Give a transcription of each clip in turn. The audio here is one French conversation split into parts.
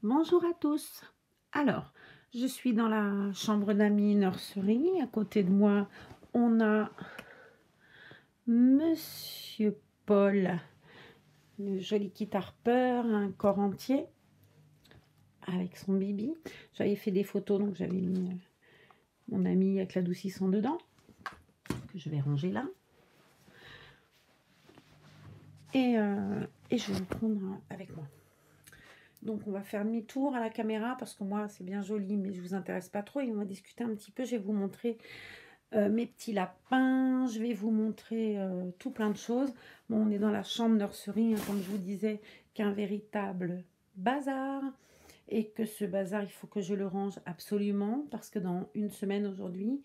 Bonjour à tous. Alors, je suis dans la chambre d'amis nursery. À côté de moi, on a Monsieur Paul, le joli Kit Harper, un corps entier avec son bibi. J'avais fait des photos, donc j'avais mis mon ami avec l'adoucissant dedans, que je vais ranger là. Et je vais le prendre avec moi. Donc on va faire demi-tour à la caméra parce que moi c'est bien joli mais je vous intéresse pas trop et on va discuter un petit peu. Je vais vous montrer mes petits lapins, je vais vous montrer tout plein de choses. Bon, on est dans la chambre nursery, hein, comme je vous disais, qu'un véritable bazar et que ce bazar il faut que je le range absolument parce que dans une semaine aujourd'hui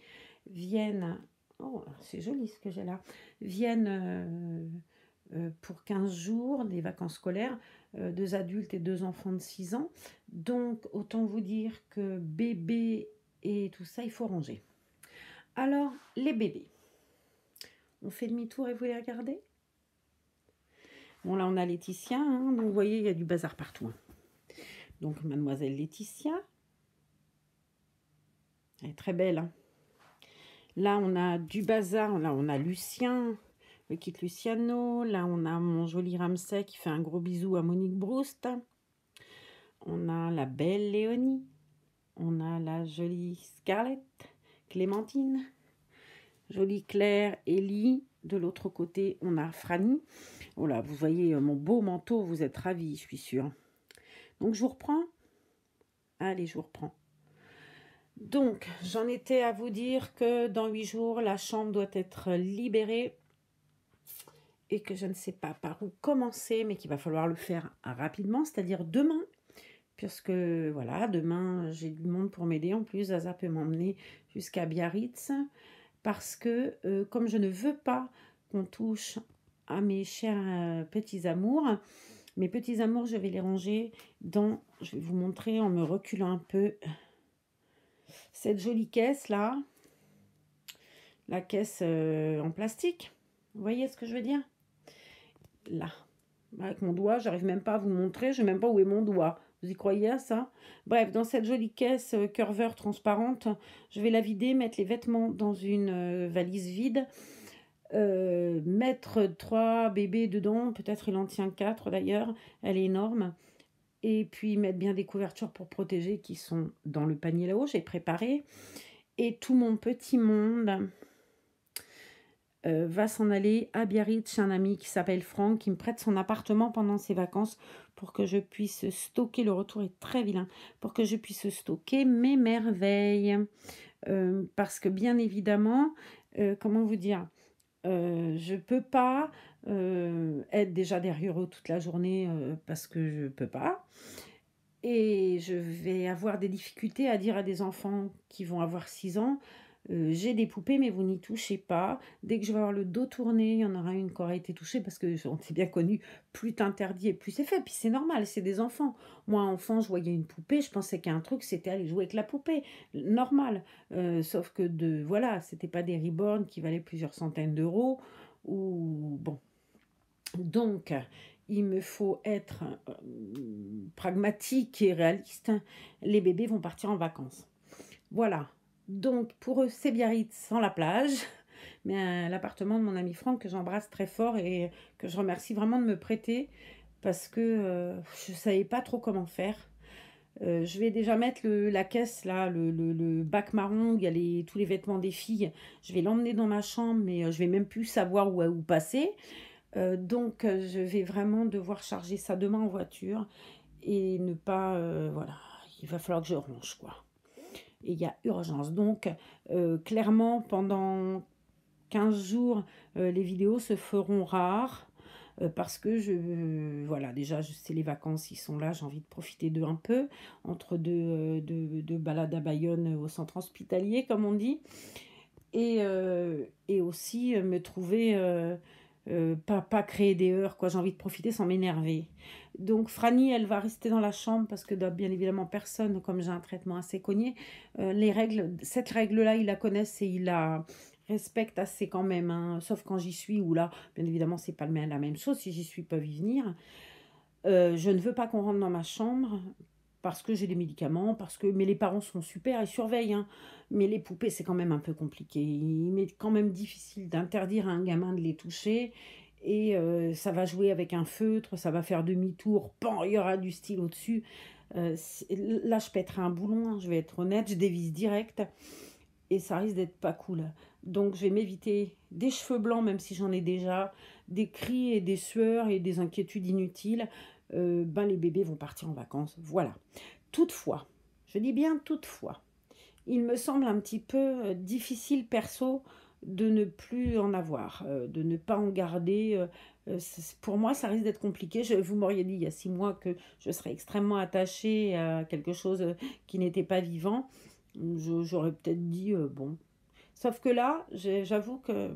viennent, oh c'est joli ce que j'ai là, viennent pour 15 jours des vacances scolaires, 2 adultes et 2 enfants de 6 ans. Donc, autant vous dire que bébé et tout ça, il faut ranger. Alors, les bébés. On fait demi-tour et vous les regardez. Bon, là, on a Laetitia. Hein, donc, vous voyez, il y a du bazar partout. Hein. Donc, mademoiselle Laetitia. Elle est très belle. Hein. Là, on a du bazar. Là, on a Lucien. Le kit Luciano. Là, on a mon joli Ramsay qui fait un gros bisou à Monique Broust. On a la belle Léonie. On a la jolie Scarlett, Clémentine, jolie Claire, Ellie. De l'autre côté, on a Franny. Voilà, vous voyez mon beau manteau, vous êtes ravis, je suis sûre. Donc, je vous reprends. Allez, je vous reprends. Donc, j'en étais à vous dire que dans 8 jours, la chambre doit être libérée et que je ne sais pas par où commencer, mais qu'il va falloir le faire rapidement, c'est-à-dire demain. Puisque voilà, demain j'ai du monde pour m'aider. En plus, Zaza peut m'emmener jusqu'à Biarritz. Parce que comme je ne veux pas qu'on touche à mes chers petits amours, mes petits amours, je vais les ranger dans, je vais vous montrer en me reculant un peu, cette jolie caisse là, la caisse en plastique. Vous voyez ce que je veux dire? Là, avec mon doigt, j'arrive même pas à vous montrer, je ne sais même pas où est mon doigt. Vous y croyez à ça? Bref, dans cette jolie caisse curveur transparente, je vais la vider, mettre les vêtements dans une valise vide, mettre 3 bébés dedans, peut-être il en tient 4 d'ailleurs, elle est énorme. Et puis mettre bien des couvertures pour protéger qui sont dans le panier là-haut, j'ai préparé. Et tout mon petit monde va s'en aller à Biarritz chez un ami qui s'appelle Franck, qui me prête son appartement pendant ses vacances pour que je puisse stocker, le retour est très vilain, pour que je puisse stocker mes merveilles. Parce que bien évidemment, comment vous dire, je peux pas être déjà derrière eux toute la journée parce que je peux pas. Et je vais avoir des difficultés à dire à des enfants qui vont avoir 6 ans, j'ai des poupées, mais vous n'y touchez pas. Dès que je vais avoir le dos tourné, il y en aura une qui aura été touchée parce que on s'est bien connu, plus t'interdis et plus c'est fait. Puis c'est normal, c'est des enfants. Moi, enfant, je voyais une poupée, je pensais qu'un truc, c'était aller jouer avec la poupée. Normal. Sauf que voilà, c'était pas des reborn qui valaient plusieurs centaines d'euros. Ou bon. Donc, il me faut être pragmatique et réaliste. Les bébés vont partir en vacances. Voilà. Donc, pour eux, c'est Biarritz sans la plage. Mais l'appartement de mon ami Franck, que j'embrasse très fort et que je remercie vraiment de me prêter parce que je ne savais pas trop comment faire. Je vais déjà mettre la caisse, là, le bac marron où il y a tous les vêtements des filles. Je vais l'emmener dans ma chambre, mais je vais même plus savoir où passer. Donc, je vais vraiment devoir charger ça demain en voiture et ne pas... voilà, il va falloir que je range, quoi. Et il y a urgence. Donc, clairement, pendant 15 jours, les vidéos se feront rares parce que voilà, déjà, c'est les vacances, ils sont là, j'ai envie de profiter d'eux un peu, entre deux balades à Bayonne au centre hospitalier, comme on dit, et aussi me trouver... pas créer des heures, quoi. J'ai envie de profiter sans m'énerver. Donc Franny, elle va rester dans la chambre parce que bien évidemment personne, comme j'ai un traitement assez cogné, les règles, cette règle-là, ils la connaissent et ils la respectent assez quand même, hein. Sauf quand j'y suis, ou là, bien évidemment, c'est pas la même chose. Si j'y suis, ils peuvent y venir. Je ne veux pas qu'on rentre dans ma chambre parce que j'ai des médicaments, parce que mais les parents sont super, ils surveillent, hein. Mais les poupées, c'est quand même un peu compliqué. Il m'est quand même difficile d'interdire à un gamin de les toucher et ça va jouer avec un feutre, ça va faire demi-tour, pan, il y aura du stylo dessus. Là, je pèterai un boulon, hein, je vais être honnête, je dévisse direct et ça risque d'être pas cool. Donc, je vais m'éviter des cheveux blancs, même si j'en ai déjà, des cris et des sueurs et des inquiétudes inutiles. Ben, les bébés vont partir en vacances. Voilà. Toutefois, je dis bien toutefois, il me semble un petit peu difficile perso de ne plus en avoir, de ne pas en garder. Pour moi, ça risque d'être compliqué. Vous m'auriez dit il y a 6 mois que je serais extrêmement attachée à quelque chose qui n'était pas vivant. J'aurais peut-être dit bon. Sauf que là, j'avoue que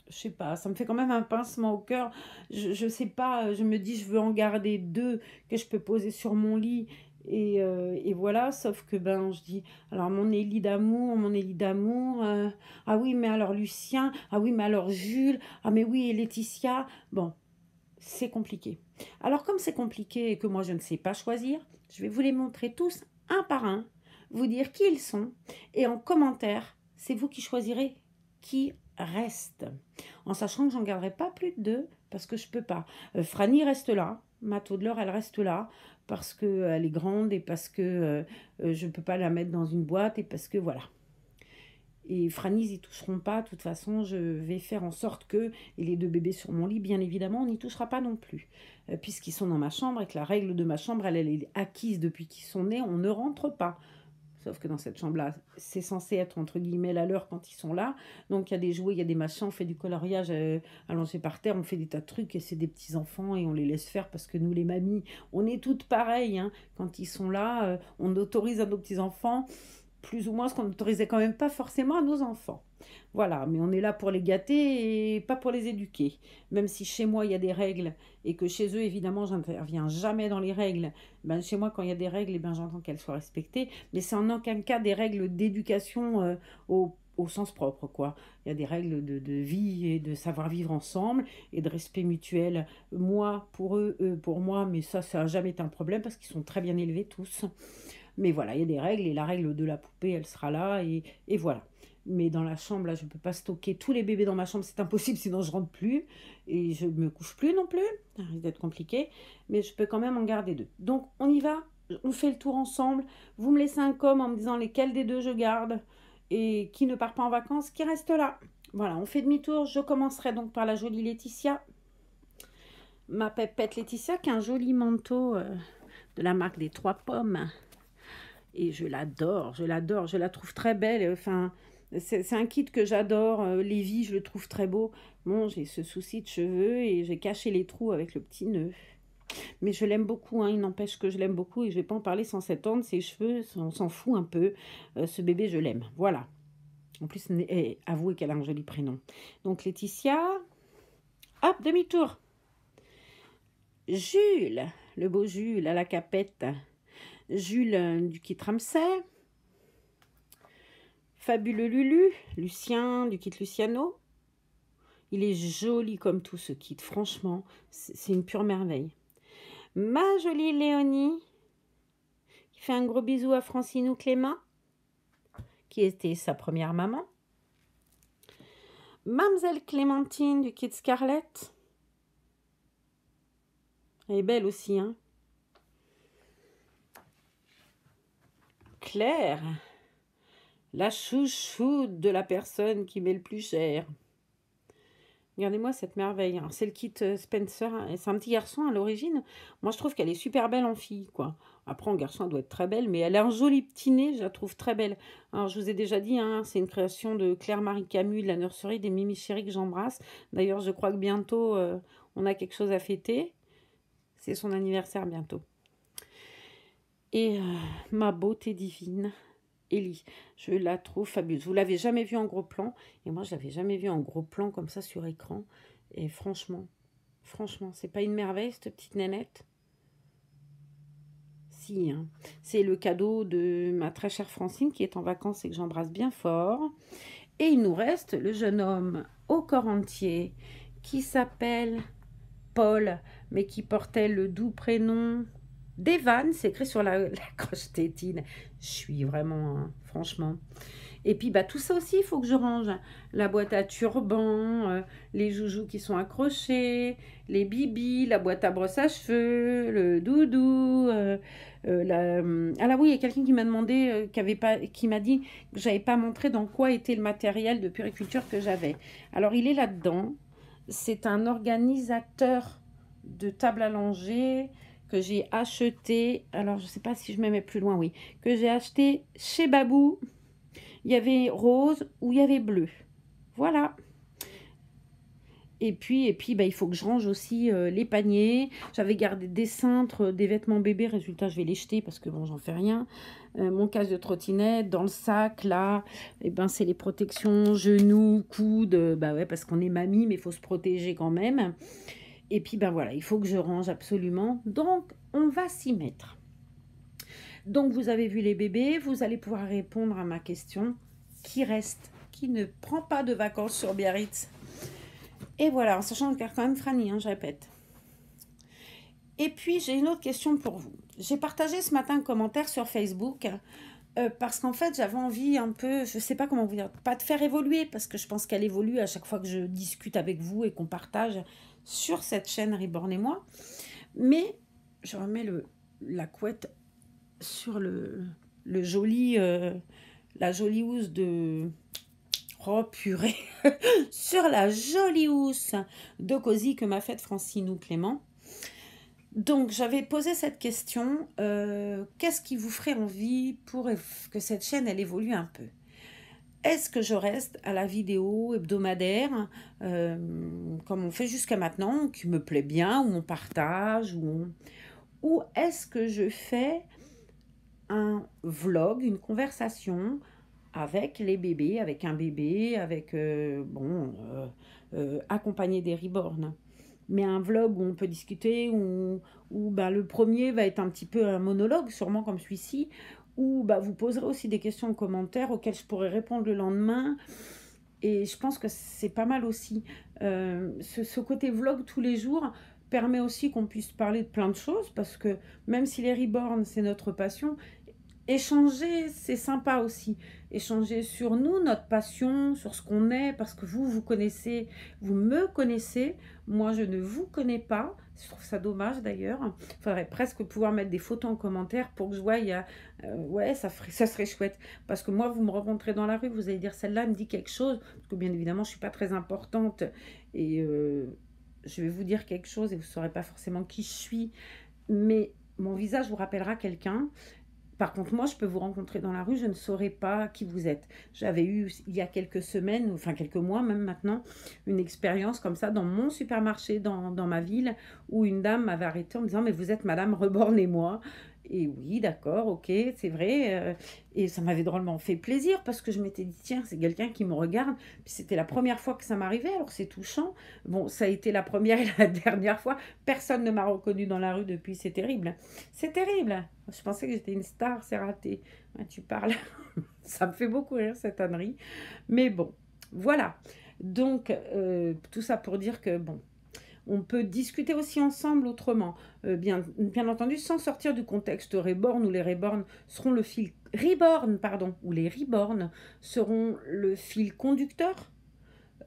je sais pas, ça me fait quand même un pincement au cœur. Je sais pas, je me dis je veux en garder 2 que je peux poser sur mon lit et voilà. Sauf que ben je dis alors mon Élie d'amour, ah oui mais alors Lucien, ah oui mais alors Jules, ah mais oui et Laetitia. Bon, c'est compliqué. Alors comme c'est compliqué et que moi je ne sais pas choisir, je vais vous les montrer tous un par un, vous dire qui ils sont et en commentaire, c'est vous qui choisirez qui reste. En sachant que j'en garderai pas plus de 2 parce que je peux pas. Franny reste là, ma Toddler elle reste là parce qu'elle est grande et parce que je ne peux pas la mettre dans une boîte et parce que voilà. Et Franny, ils n'y toucheront pas. De toute façon, je vais faire en sorte que, et les 2 bébés sur mon lit, bien évidemment, on n'y touchera pas non plus. Puisqu'ils sont dans ma chambre et que la règle de ma chambre, elle est acquise depuis qu'ils sont nés, on ne rentre pas. Sauf que dans cette chambre-là, c'est censé être entre guillemets la leur quand ils sont là. Donc il y a des jouets, il y a des machins, on fait du coloriage allongé par terre, on fait des tas de trucs et c'est des petits enfants et on les laisse faire parce que nous les mamies, on est toutes pareilles. Hein. Quand ils sont là, on autorise à nos petits enfants plus ou moins ce qu'on n'autorisait quand même pas forcément à nos enfants. Voilà, mais on est là pour les gâter et pas pour les éduquer. Même si chez moi il y a des règles et que chez eux évidemment j'interviens jamais dans les règles, ben chez moi quand il y a des règles, eh ben, j'entends qu'elles soient respectées, mais c'est en aucun cas des règles d'éducation au sens propre, quoi. Il y a des règles de vie et de savoir vivre ensemble et de respect mutuel. Moi pour eux pour moi, mais ça n'a jamais été un problème parce qu'ils sont très bien élevés tous. Mais voilà, il y a des règles et la règle de la poupée, elle sera là et voilà. Mais dans la chambre, là, je ne peux pas stocker tous les bébés dans ma chambre, c'est impossible, sinon je rentre plus et je me couche plus non plus. Ça risque d'être compliqué, mais je peux quand même en garder 2. Donc on y va, on fait le tour ensemble. Vous me laissez un com en me disant lesquels des 2 je garde et qui ne part pas en vacances, qui reste là. Voilà, on fait demi-tour. Je commencerai donc par la jolie Laetitia. Ma pépette Laetitia qui a un joli manteau de la marque des 3 pommes. Et je l'adore, je la trouve très belle. Enfin, c'est un kit que j'adore. Lévi, je le trouve très beau. Bon, j'ai ce souci de cheveux et j'ai caché les trous avec le petit nœud. Mais je l'aime beaucoup, hein, il n'empêche que je l'aime beaucoup et je ne vais pas en parler sans s'étendre. Ses cheveux, on s'en fout un peu. Ce bébé, je l'aime. Voilà. En plus, avouez qu'elle a un joli prénom. Donc, Laetitia. Hop, demi-tour. Jules, le beau Jules à la capette. Jules du kit Ramsay, Fabuleux Lulu, Lucien du kit Luciano. Il est joli comme tout ce kit, franchement, c'est une pure merveille. Ma jolie Léonie, qui fait un gros bisou à Francine ou Clément, qui était sa première maman. Mademoiselle Clémentine du kit Scarlett. Elle est belle aussi, hein. Claire, la chouchoute de la personne qui met le plus cher. Regardez-moi cette merveille. C'est le kit Spencer. C'est un petit garçon à l'origine. Moi, je trouve qu'elle est super belle en fille, quoi. Après, en garçon, elle doit être très belle, mais elle a un joli petit nez. Je la trouve très belle. Alors, je vous ai déjà dit, hein, c'est une création de Claire-Marie Camus, de la nurserie des Mimi Chéri que j'embrasse. D'ailleurs, je crois que bientôt, on a quelque chose à fêter. C'est son anniversaire bientôt. Et ma beauté divine, Ellie, je la trouve fabuleuse. Vous l'avez jamais vue en gros plan, et moi je l'avais jamais vue en gros plan comme ça sur écran. Et franchement, c'est pas une merveille cette petite nénette? Si, hein. C'est le cadeau de ma très chère Francine qui est en vacances et que j'embrasse bien fort. Et il nous reste le jeune homme au corps entier qui s'appelle Paul, mais qui portait le doux prénom Devan, c'est écrit sur la croche-tétine. Je suis vraiment, hein, franchement. Et puis, bah, tout ça aussi, il faut que je range. La boîte à turban, les joujoux qui sont accrochés, les bibis, la boîte à brosse à cheveux, le doudou. Ah là oui, il y a quelqu'un qui m'a demandé, qui m'a dit que j'avais pas montré dans quoi était le matériel de puériculture que j'avais. Alors, il est là-dedans. C'est un organisateur de table à langer que j'ai acheté. Alors, je sais pas si je me mets plus loin, oui. Que j'ai acheté chez Babou. Il y avait rose ou il y avait bleu. Voilà. Et puis bah, il faut que je range aussi les paniers. J'avais gardé des cintres, des vêtements bébés. Résultat, je vais les jeter parce que bon, j'en fais rien. Mon casque de trottinette, dans le sac, là, et ben, c'est les protections genoux, coudes. Bah ouais, parce qu'on est mamie, mais il faut se protéger quand même. Et puis, ben voilà, il faut que je range absolument. Donc, on va s'y mettre. Donc, vous avez vu les bébés. Vous allez pouvoir répondre à ma question. Qui reste? Qui ne prend pas de vacances sur Biarritz? Et voilà, en sachant que quand même Franny, hein, je répète. Et puis, j'ai une autre question pour vous. J'ai partagé ce matin un commentaire sur Facebook parce qu'en fait, j'avais envie un peu, je ne sais pas comment vous dire, pas de faire évoluer, parce que je pense qu'elle évolue à chaque fois que je discute avec vous et qu'on partage sur cette chaîne Reborn et moi. Mais je remets la couette sur la jolie housse de... Oh purée sur la jolie housse de cosy que m'a faite Francine ou Clément. Donc, j'avais posé cette question. Qu'est-ce qui vous ferait envie pour que cette chaîne, elle évolue un peu? Est-ce que je reste à la vidéo hebdomadaire, comme on fait jusqu'à maintenant, qui me plaît bien, où on partage, ou est-ce que je fais un vlog, une conversation avec les bébés, avec un bébé, avec, accompagné des reborn. Mais un vlog où on peut discuter, où bah, le premier va être un petit peu un monologue, sûrement comme celui-ci, où bah, vous poserez aussi des questions en commentaire auxquelles je pourrai répondre le lendemain. Et je pense que c'est pas mal aussi. Ce côté vlog tous les jours permet aussi qu'on puisse parler de plein de choses, parce que même si les reborn, c'est notre passion, échanger, c'est sympa aussi. Échanger sur nous, notre passion, sur ce qu'on est, parce que vous connaissez, vous me connaissez, moi je ne vous connais pas. Je trouve ça dommage d'ailleurs. Il faudrait presque pouvoir mettre des photos en commentaire pour que je voie, ouais, ça serait chouette. Parce que moi, vous me rencontrez dans la rue, vous allez dire celle-là me dit quelque chose, parce que bien évidemment, je ne suis pas très importante et je vais vous dire quelque chose et vous ne saurez pas forcément qui je suis, mais mon visage vous rappellera quelqu'un. Par contre, moi, je peux vous rencontrer dans la rue, je ne saurais pas qui vous êtes. J'avais eu, il y a quelques semaines, enfin quelques mois même maintenant, une expérience comme ça dans mon supermarché, dans ma ville, où une dame m'avait arrêtée en me disant « Mais vous êtes Madame Reborn et moi ?» Et oui, d'accord, ok, c'est vrai. Et ça m'avait drôlement fait plaisir parce que je m'étais dit, tiens, c'est quelqu'un qui me regarde. Puis c'était la première fois que ça m'arrivait, alors c'est touchant. Bon, ça a été la première et la dernière fois. Personne ne m'a reconnue dans la rue depuis, c'est terrible. C'est terrible. Je pensais que j'étais une star, c'est raté. Ouais, tu parles. Ça me fait beaucoup rire cette ânerie. Mais bon, voilà. Donc, tout ça pour dire que, bon, on peut discuter aussi ensemble autrement, bien entendu, sans sortir du contexte Reborn, où les Reborn seront le fil... Reborn, pardon, où les Reborn seront le fil conducteur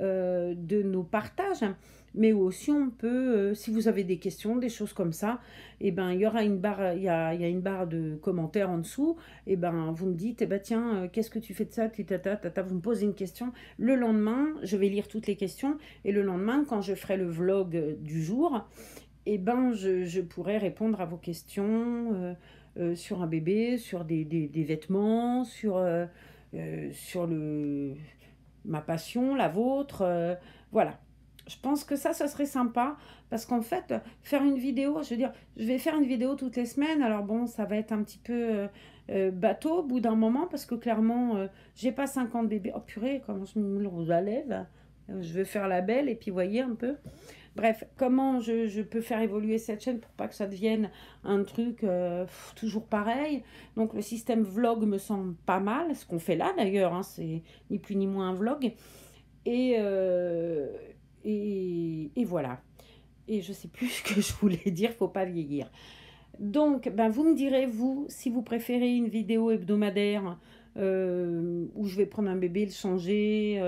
de nos partages, mais aussi on peut, si vous avez des questions, des choses comme ça, et ben il y aura une barre, il y a une barre de commentaires en dessous, et ben vous me dites, tiens, qu'est-ce que tu fais de ça, vous me posez une question. Le lendemain, je vais lire toutes les questions, et le lendemain, quand je ferai le vlog du jour, et ben je pourrai répondre à vos questions sur un bébé, sur des vêtements, sur ma passion, la vôtre, voilà. Je pense que ça serait sympa, parce qu'en fait, faire une vidéo, je veux dire, je vais faire une vidéo toutes les semaines, alors bon, ça va être un petit peu bateau au bout d'un moment, parce que clairement, j'ai pas 50 bébés. Oh purée, comment je me roule à lèvres. Je veux faire la belle, et puis voyez un peu. Bref, comment je peux faire évoluer cette chaîne pour pas que ça devienne un truc toujours pareil. Donc le système vlog me semble pas mal, ce qu'on fait là d'ailleurs, hein, c'est ni plus ni moins un vlog. Et voilà. Et je sais plus ce que je voulais dire, faut pas vieillir. Donc, ben, vous me direz, vous, si vous préférez une vidéo hebdomadaire où je vais prendre un bébé, le changer,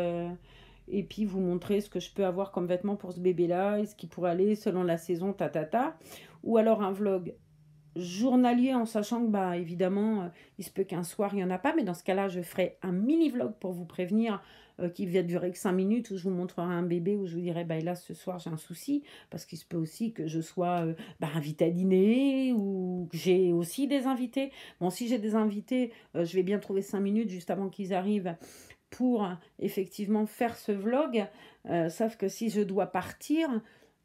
et puis vous montrer ce que je peux avoir comme vêtements pour ce bébé-là, et ce qui pourrait aller selon la saison, ou alors un vlog journalier en sachant que, bah, évidemment, il se peut qu'un soir, il n'y en a pas, mais dans ce cas-là, je ferai un mini-vlog pour vous prévenir qui va durer que 5 minutes où je vous montrerai un bébé, où je vous dirai, bah, là, ce soir, j'ai un souci, parce qu'il se peut aussi que je sois bah, invitée à dîner ou que j'ai aussi des invités. Bon, si j'ai des invités, je vais bien trouver 5 minutes juste avant qu'ils arrivent pour effectivement faire ce vlog, sauf que si je dois partir,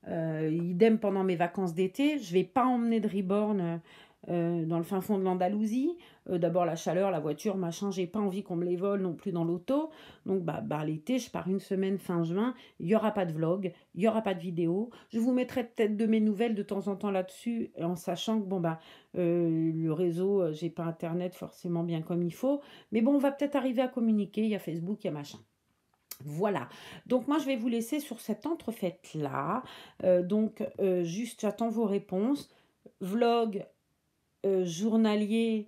idem pendant mes vacances d'été, je vais pas emmener de Reborn dans le fin fond de l'Andalousie. D'abord la chaleur, la voiture, machin, j'ai pas envie qu'on me les vole non plus dans l'auto. Donc bah, l'été, je pars une semaine fin juin, il y aura pas de vlog, il y aura pas de vidéo. Je vous mettrai peut-être de mes nouvelles de temps en temps là-dessus, en sachant que bon bah le réseau, j'ai pas internet forcément bien comme il faut, mais bon, on va peut-être arriver à communiquer, il y a Facebook, il y a machin. Voilà, donc moi je vais vous laisser sur cette entrefaite-là. Juste j'attends vos réponses. Vlog journalier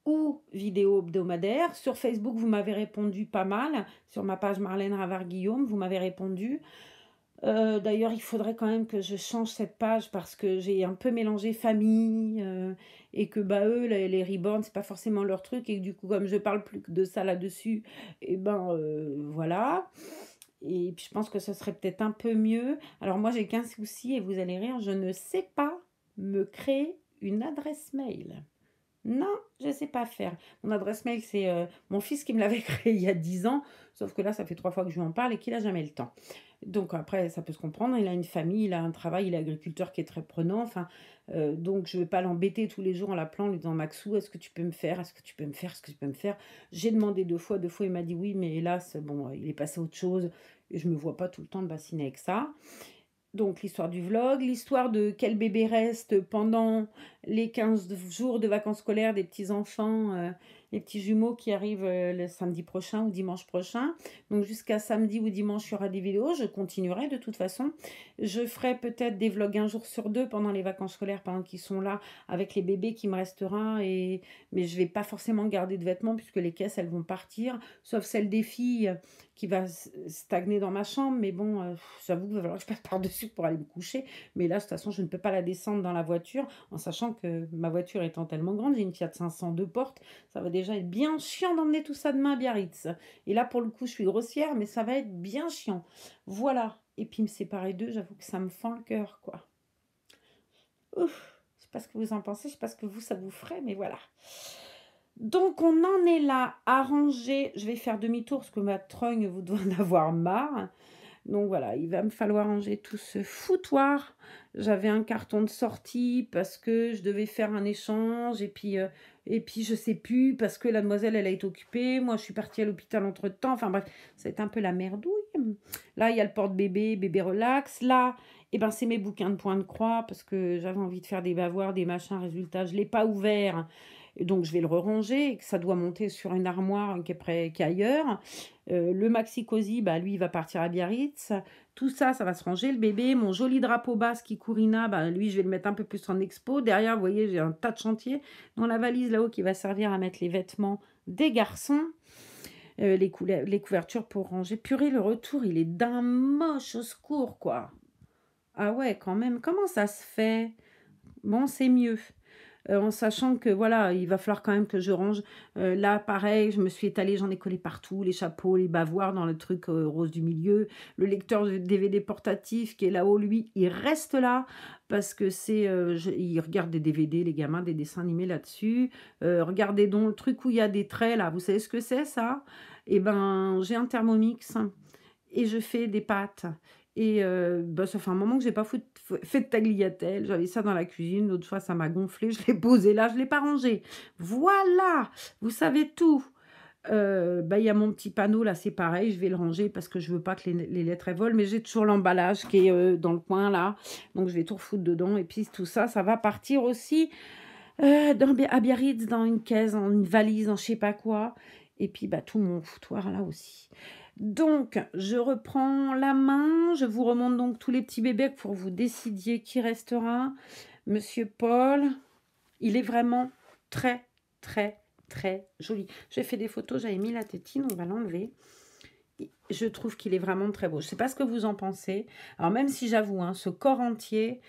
ou vidéo hebdomadaire. Sur Facebook, vous m'avez répondu pas mal. Sur ma page Marlène Ravard-Guillaume, vous m'avez répondu. D'ailleurs, il faudrait quand même que je change cette page parce que j'ai un peu mélangé famille et que bah eux, les reborn, c'est pas forcément leur truc et que du coup, comme je parle plus que de ça là-dessus, et ben voilà. Et puis je pense que ce serait peut-être un peu mieux. Alors moi, j'ai qu'un souci et vous allez rire, je ne sais pas me créer une adresse mail. Non, je ne sais pas faire. Mon adresse mail, c'est mon fils qui me l'avait créé il y a 10 ans, sauf que là, ça fait 3 fois que je lui en parle et qu'il n'a jamais le temps. Donc après, ça peut se comprendre, il a une famille, il a un travail, il est agriculteur qui est très prenant, enfin, donc je ne vais pas l'embêter tous les jours en l'appelant, en lui disant Maxou, est-ce que tu peux me faire, est-ce que tu peux me faire, est-ce que tu peux me faire. J'ai demandé 2 fois, il m'a dit oui, mais hélas, bon, il est passé à autre chose, et je ne me vois pas tout le temps de bassiner avec ça. Donc l'histoire du vlog, l'histoire de quel bébé reste pendant les 15 jours de vacances scolaires des petits-enfants, les petits jumeaux qui arrivent le samedi prochain ou dimanche prochain. Donc jusqu'à samedi ou dimanche, il y aura des vidéos. Je continuerai de toute façon. Je ferai peut-être des vlogs un jour sur deux pendant les vacances scolaires, pendant qu'ils sont là, avec les bébés qui me restera. Mais je ne vais pas forcément garder de vêtements puisque les caisses, elles vont partir, sauf celle des filles qui va stagner dans ma chambre. Mais bon, j'avoue qu'il va falloir que je passe par-dessus pour aller me coucher. Mais là, de toute façon, je ne peux pas la descendre dans la voiture, en sachant que ma voiture étant tellement grande, j'ai une Fiat 500 2 portes, ça va déjà être bien chiant d'emmener tout ça demain à Biarritz. Et là, pour le coup, je suis grossière, mais ça va être bien chiant. Voilà. Et puis me séparer d'eux, j'avoue que ça me fend le cœur, quoi. Ouf. Je sais pas ce que vous en pensez, je sais pas ce que vous, ça vous ferait, mais voilà. Donc, on en est là à ranger. Je vais faire demi-tour parce que ma trogne, vous devez en avoir marre. Donc voilà, il va me falloir ranger tout ce foutoir. J'avais un carton de sortie parce que je devais faire un échange et puis je sais plus parce que la demoiselle elle a été occupée. Moi je suis partie à l'hôpital entre temps. Enfin bref, c'est un peu la merdouille. Là il y a le porte-bébé, bébé relax. Là, eh ben, c'est mes bouquins de point de croix parce que j'avais envie de faire des bavoirs, des machins. Résultat, je ne l'ai pas ouvert. Et donc je vais le ranger et que ça doit monter sur une armoire qui est ailleurs. Le maxi cosy, bah, lui, il va partir à Biarritz. Tout ça, ça va se ranger. Le bébé, mon joli drapeau basque Courina, bah, lui, je vais le mettre un peu plus en expo. Derrière, vous voyez, j'ai un tas de chantier. Dans la valise là-haut qui va servir à mettre les vêtements des garçons. Les couvertures pour ranger. Purée, le retour, il est d'un moche au secours, quoi. Ah ouais, quand même. Comment ça se fait? Bon, c'est mieux. En sachant que voilà, il va falloir quand même que je range. Là, pareil, je me suis étalée, j'en ai collé partout, les chapeaux, les bavoirs dans le truc rose du milieu. Le lecteur de DVD portatif qui est là-haut, lui, il reste là parce que il regarde des DVD, les gamins, des dessins animés là-dessus. Regardez donc le truc où il y a des traits là. Vous savez ce que c'est ça? Eh ben, j'ai un Thermomix et je fais des pâtes. Et bah, ça fait un moment que j'ai pas fait de tagliatelle. J'avais ça dans la cuisine. L'autre fois, ça m'a gonflé. Je l'ai posé là. Je l'ai pas rangé. Voilà. Vous savez tout. Bah, il y a mon petit panneau là. C'est pareil. Je vais le ranger parce que je veux pas que les lettres elles volent. Mais j'ai toujours l'emballage qui est dans le coin là. Donc, je vais tout refoutre dedans. Et puis, tout ça, ça va partir aussi à Biarritz dans une caisse, dans une valise, dans je sais pas quoi. Et puis, bah, tout mon foutoir là aussi. Donc, je reprends la main, je vous remonte donc tous les petits bébés pour vous décidiez qui restera. Monsieur Paul, Il est vraiment très, très, très joli. J'ai fait des photos, j'avais mis la tétine, on va l'enlever. Je trouve qu'il est vraiment très beau. Je ne sais pas ce que vous en pensez. Alors même si j'avoue, hein, ce corps entier,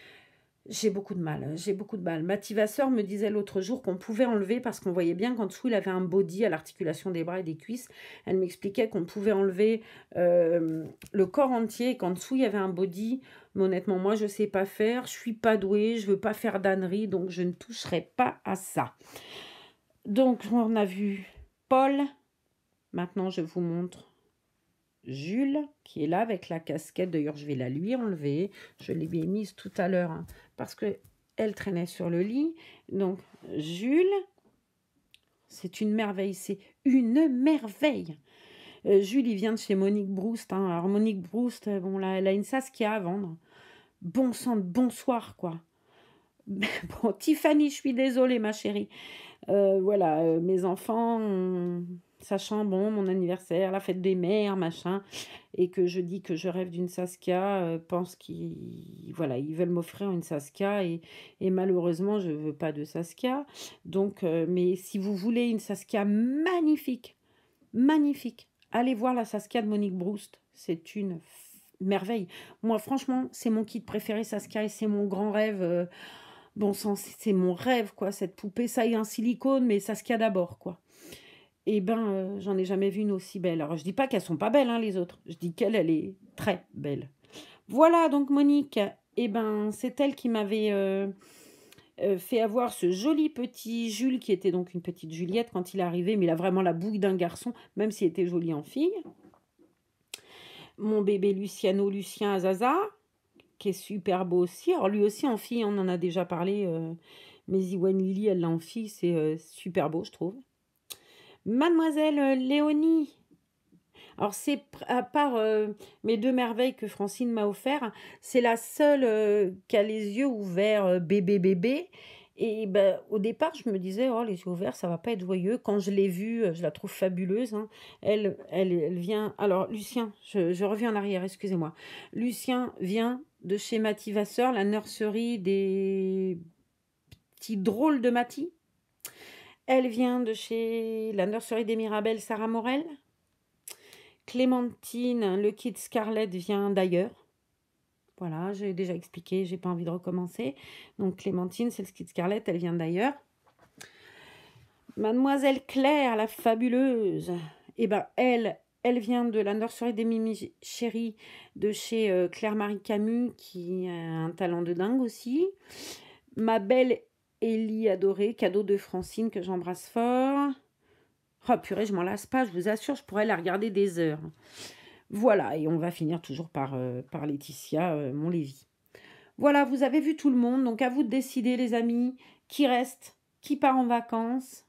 j'ai beaucoup de mal. J'ai beaucoup de mal. Ma Vasseur me disait l'autre jour qu'on pouvait enlever parce qu'on voyait bien qu'en dessous, il avait un body à l'articulation des bras et des cuisses. Elle m'expliquait qu'on pouvait enlever le corps entier et qu'en dessous, il y avait un body. Mais honnêtement, moi, je ne sais pas faire. Je ne suis pas douée. Je ne veux pas faire d'ânerie. Donc, je ne toucherai pas à ça. Donc, on a vu Paul. Maintenant, je vous montre Jules, qui est là avec la casquette. D'ailleurs, je vais la lui enlever. Je l'ai bien mise tout à l'heure hein, parce qu'elle traînait sur le lit. Donc, Jules, c'est une merveille. C'est une merveille. Jules, il vient de chez Monique Broust. Hein. Alors, Monique Broust, bon, là, elle a une Saskia à vendre. Bon sang, bonsoir, quoi. Bon, Tiffany, je suis désolée, ma chérie. Voilà, mes enfants, sachant, bon, mon anniversaire, la fête des mères, machin, et que je dis que je rêve d'une Saskia, pensent qu'ils voilà, ils veulent m'offrir une Saskia, et malheureusement, je ne veux pas de Saskia. Donc, mais si vous voulez une Saskia magnifique, magnifique, allez voir la Saskia de Monique Broust. C'est une merveille. Moi, franchement, c'est mon kit préféré, Saskia, et c'est mon grand rêve. Bon sang, c'est mon rêve, quoi, cette poupée. Ça y est, un silicone, mais Saskia d'abord, quoi. Et ben, j'en ai jamais vu une aussi belle. Alors, je dis pas qu'elles sont pas belles, hein, les autres. Je dis qu'elle, elle est très belle. Voilà, donc Monique, et ben, c'est elle qui m'avait fait avoir ce joli petit Jules, qui était donc une petite Juliette quand il est arrivé, mais il a vraiment la bouille d'un garçon, même s'il était joli en fille. Mon bébé Luciano, Lucien Azaza, qui est super beau aussi. Alors, lui aussi en fille, on en a déjà parlé. Mais Iwan Lily, elle l'a en fille, c'est super beau, je trouve. Mademoiselle Léonie. Alors, c'est à part mes deux merveilles que Francine m'a offert, c'est la seule qui a les yeux ouverts, bébé, bébé. Et ben, au départ, je me disais, oh, les yeux ouverts, ça va pas être joyeux. Quand je l'ai vue, je la trouve fabuleuse. Hein. Elle vient. Alors, Lucien, je reviens en arrière, excusez-moi. Lucien vient de chez Vasseur, la nurserie des petits drôles de Mathie. Elle vient de chez la nurserie des Mirabelles, Sarah Morel. Clémentine, le kit Scarlett vient d'ailleurs. Voilà, j'ai déjà expliqué, j'ai pas envie de recommencer. Donc Clémentine, c'est le kit Scarlett, elle vient d'ailleurs. Mademoiselle Claire, la fabuleuse, eh ben elle vient de la nurserie des Mimi Chérie de chez Claire-Marie Camus, qui a un talent de dingue aussi. Ma belle Élie adorée, cadeau de Francine, que j'embrasse fort. Oh purée, je m'en lasse pas, je vous assure, je pourrais la regarder des heures. Voilà, et on va finir toujours par Laetitia, mon Lévi. Voilà, vous avez vu tout le monde, donc à vous de décider, les amis, qui reste, qui part en vacances.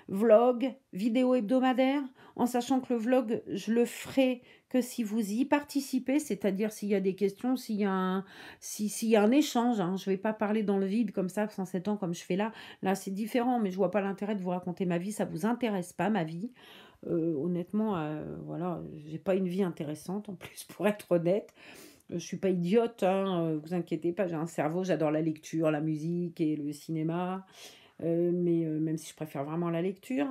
Vlog, vidéo hebdomadaire, en sachant que le vlog, je le ferai que si vous y participez, c'est-à-dire s'il y a des questions, s'il y a un échange. Hein. Je ne vais pas parler dans le vide comme ça, sans 7 ans, comme je fais là. Là, c'est différent, mais je ne vois pas l'intérêt de vous raconter ma vie. Ça ne vous intéresse pas, ma vie. Honnêtement, voilà, j'ai pas une vie intéressante, en plus, pour être honnête. Je suis pas idiote, hein, vous inquiétez pas, j'ai un cerveau, j'adore la lecture, la musique et le cinéma. Mais même si je préfère vraiment la lecture.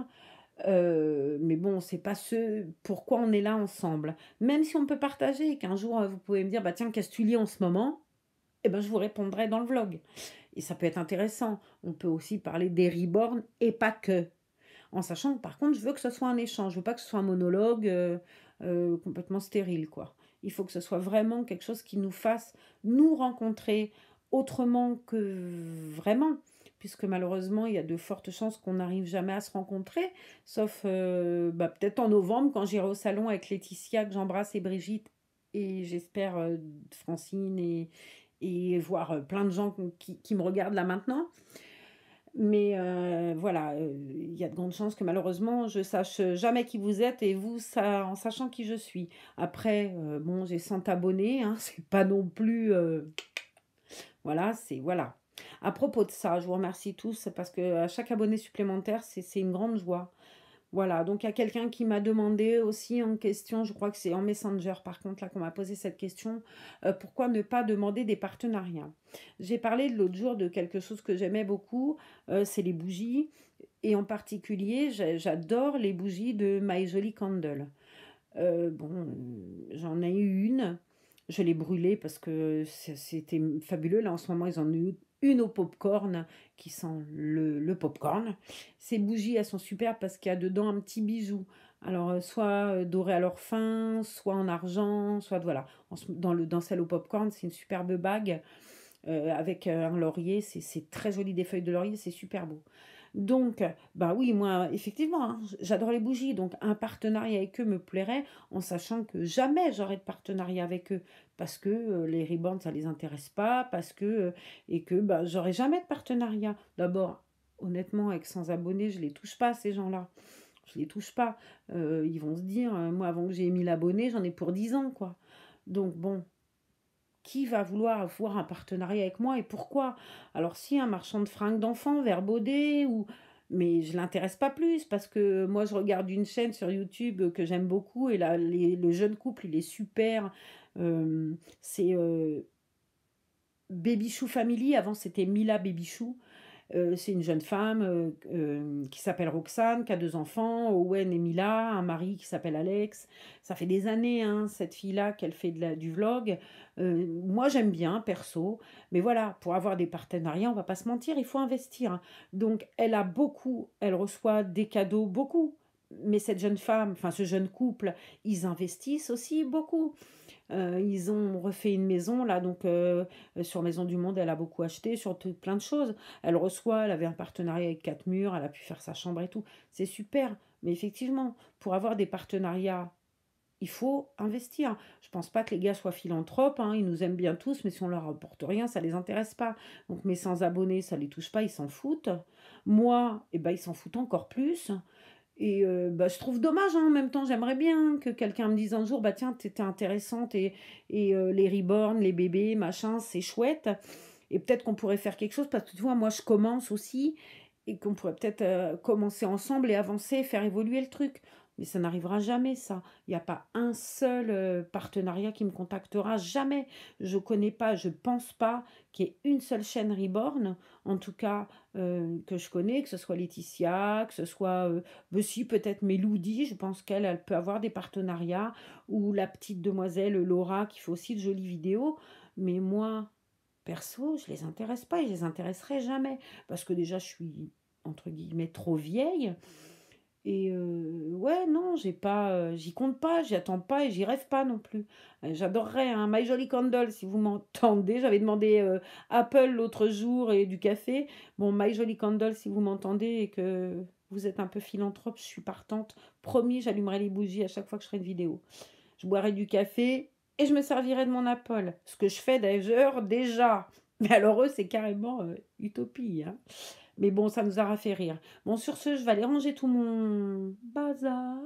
Mais bon, c'est pas ce pourquoi on est là ensemble. Même si on peut partager, qu'un jour vous pouvez me dire, bah tiens, qu'est-ce que tu lis en ce moment? Eh ben, je vous répondrai dans le vlog. Et ça peut être intéressant. On peut aussi parler des reborn et pas que. En sachant que par contre, je veux que ce soit un échange. Je veux pas que ce soit un monologue complètement stérile, quoi. Il faut que ce soit vraiment quelque chose qui nous fasse nous rencontrer autrement que vraiment, puisque malheureusement, il y a de fortes chances qu'on n'arrive jamais à se rencontrer, sauf peut-être en novembre, quand j'irai au salon avec Laetitia, que j'embrasse, et Brigitte, et j'espère Francine, et voir plein de gens qui me regardent là maintenant. Mais voilà, il y a de grandes chances que malheureusement, je sache jamais qui vous êtes, et vous, ça, en sachant qui je suis. Après, bon, j'ai 100 abonnés, hein, c'est pas non plus... voilà, c'est... Voilà. À propos de ça, je vous remercie tous, parce que à chaque abonné supplémentaire, c'est une grande joie. Voilà, donc il y a quelqu'un qui m'a demandé aussi en question, je crois que c'est en Messenger par contre, là qu'on m'a posé cette question, pourquoi ne pas demander des partenariats? J'ai parlé de l'autre jour de quelque chose que j'aimais beaucoup, c'est les bougies et en particulier, j'adore les bougies de My Jolly Candle. Bon, j'en ai eu une, je l'ai brûlée parce que c'était fabuleux. Là, en ce moment, ils en ont eu une au popcorn qui sent le popcorn. Ces bougies, elles sont super parce qu'il y a dedans un petit bijou. Alors, soit doré à leur fin, soit en argent, soit voilà. Dans celle au popcorn, c'est une superbe bague avec un laurier. C'est très joli, des feuilles de laurier, c'est super beau. Donc, bah oui, moi, effectivement, hein, j'adore les bougies. Donc, un partenariat avec eux me plairait en sachant que jamais j'aurai de partenariat avec eux parce que les ribbons, ça les intéresse pas, parce que, et que bah, j'aurai jamais de partenariat. D'abord, honnêtement, avec 100 abonnés, je les touche pas, ces gens-là. Je les touche pas. Ils vont se dire, moi, avant que j'ai 1000 abonnés, j'en ai pour 10 ans, quoi. Donc, bon, qui va vouloir avoir un partenariat avec moi et pourquoi? Alors si un marchand de fringues d'enfants vers Baudet ou mais je l'intéresse pas plus parce que moi je regarde une chaîne sur YouTube que j'aime beaucoup et là le jeune couple il est super. C'est Baby Chou Family, avant c'était Mila Baby Chou. C'est une jeune femme qui s'appelle Roxane, qui a 2 enfants, Owen et Mila, un mari qui s'appelle Alex. Ça fait des années, hein, cette fille-là, qu'elle fait du vlog. Moi, j'aime bien, perso. Mais voilà, pour avoir des partenariats, on va pas se mentir, il faut investir, hein. Donc, elle a beaucoup, elle reçoit des cadeaux, beaucoup. Mais cette jeune femme, enfin ce jeune couple, ils investissent aussi beaucoup. Ils ont refait une maison là, donc sur Maison du Monde, elle a beaucoup acheté, sur plein de choses. Elle reçoit, elle avait un partenariat avec 4 murs, elle a pu faire sa chambre et tout. C'est super. Mais effectivement, pour avoir des partenariats, il faut investir. Je pense pas que les gars soient philanthropes, hein, ils nous aiment bien tous, mais si on leur apporte rien, ça les intéresse pas. Donc mes 100 abonnés, ça les touche pas, ils s'en foutent. Moi, eh ben, ils s'en foutent encore plus. Et bah, je trouve dommage, hein, en même temps, j'aimerais bien que quelqu'un me dise un jour, bah tiens, t'étais intéressante et les reborn, les bébés, machin, c'est chouette. Et peut-être qu'on pourrait faire quelque chose parce que tu vois, moi je commence aussi et qu'on pourrait peut-être commencer ensemble et avancer, faire évoluer le truc. Mais ça n'arrivera jamais, ça. Il n'y a pas un seul partenariat qui me contactera, jamais. Je connais pas, je pense pas qu'il y ait une seule chaîne Reborn, en tout cas que je connais, que ce soit Laetitia, que ce soit, mais si peut-être Méloudie, je pense elle peut avoir des partenariats, ou la petite demoiselle Laura qui fait aussi de jolies vidéos. Mais moi, perso, je les intéresse pas et je les intéresserai jamais. Parce que déjà, je suis, entre guillemets, trop vieille. Et ouais, non, j'ai pas, j'y compte pas, j'y attends pas et j'y rêve pas non plus. J'adorerais un My Jolly Candle si vous m'entendez. J'avais demandé Apple l'autre jour et du café. Bon, My Jolly Candle si vous m'entendez et que vous êtes un peu philanthrope, je suis partante. Promis, j'allumerai les bougies à chaque fois que je ferai une vidéo. Je boirai du café et je me servirai de mon Apple. Ce que je fais d'ailleurs déjà. Mais alors eux, c'est carrément utopie, hein. Mais bon, ça nous aura fait rire. Bon, sur ce, je vais aller ranger tout mon bazar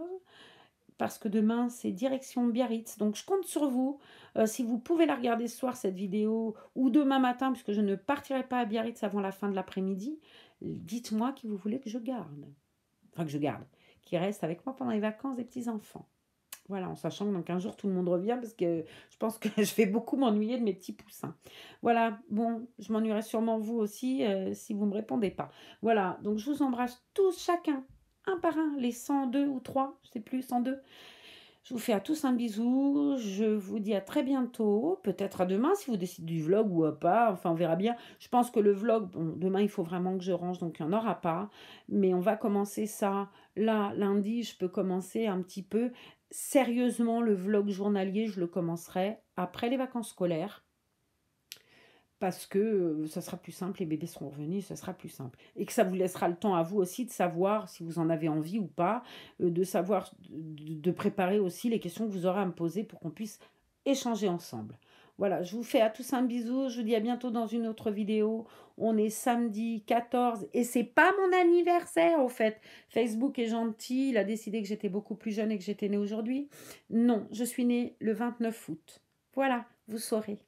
parce que demain, c'est direction Biarritz. Donc, je compte sur vous. Si vous pouvez la regarder ce soir, cette vidéo, ou demain matin, puisque je ne partirai pas à Biarritz avant la fin de l'après-midi, dites-moi qui vous voulez que je garde. Enfin, que je garde. Qui reste avec moi pendant les vacances des petits-enfants. Voilà, en sachant que dans 15 jours, tout le monde revient parce que je pense que je vais beaucoup m'ennuyer de mes petits poussins. Voilà, bon, je m'ennuierai sûrement vous aussi si vous ne me répondez pas. Voilà, donc je vous embrasse tous, chacun, un par un, les 102 ou 3, je ne sais plus, 102. Je vous fais à tous un bisou, je vous dis à très bientôt, peut-être à demain si vous décidez du vlog ou pas, enfin on verra bien. Je pense que le vlog, bon, demain il faut vraiment que je range, donc il n'y en aura pas. Mais on va commencer ça, là, lundi, je peux commencer un petit peu. Sérieusement, le vlog journalier, je le commencerai après les vacances scolaires. Parce que ça sera plus simple, les bébés seront revenus, ça sera plus simple. Et que ça vous laissera le temps à vous aussi de savoir si vous en avez envie ou pas, de savoir, de préparer aussi les questions que vous aurez à me poser pour qu'on puisse échanger ensemble. Voilà, je vous fais à tous un bisou, je vous dis à bientôt dans une autre vidéo. On est samedi 14 et c'est pas mon anniversaire au fait. Facebook est gentil, il a décidé que j'étais beaucoup plus jeune et que j'étais née aujourd'hui. Non, je suis née le 29 août. Voilà, vous saurez.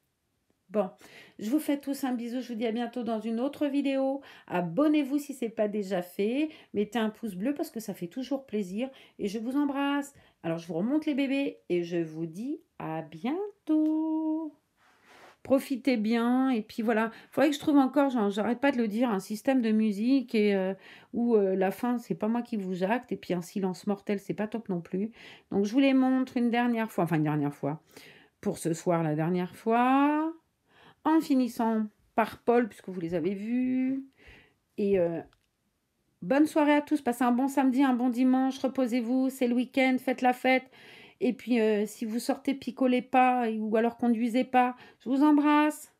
Bon, je vous fais tous un bisou, je vous dis à bientôt dans une autre vidéo. Abonnez-vous si ce n'est pas déjà fait. Mettez un pouce bleu parce que ça fait toujours plaisir. Et je vous embrasse. Alors, je vous remonte les bébés et je vous dis à bientôt. Profitez bien. Et puis voilà, il faudrait que je trouve encore, j'arrête pas de le dire, un système de musique et où la fin, c'est pas moi qui vous jacte. Et puis un silence mortel, c'est pas top non plus. Donc, je vous les montre une dernière fois. Enfin, une dernière fois. Pour ce soir, la dernière fois en finissant par Paul, puisque vous les avez vus. Et bonne soirée à tous, passez un bon samedi, un bon dimanche, reposez-vous, c'est le week-end, faites la fête. Et puis, si vous sortez, picolez pas ou alors conduisez pas. Je vous embrasse.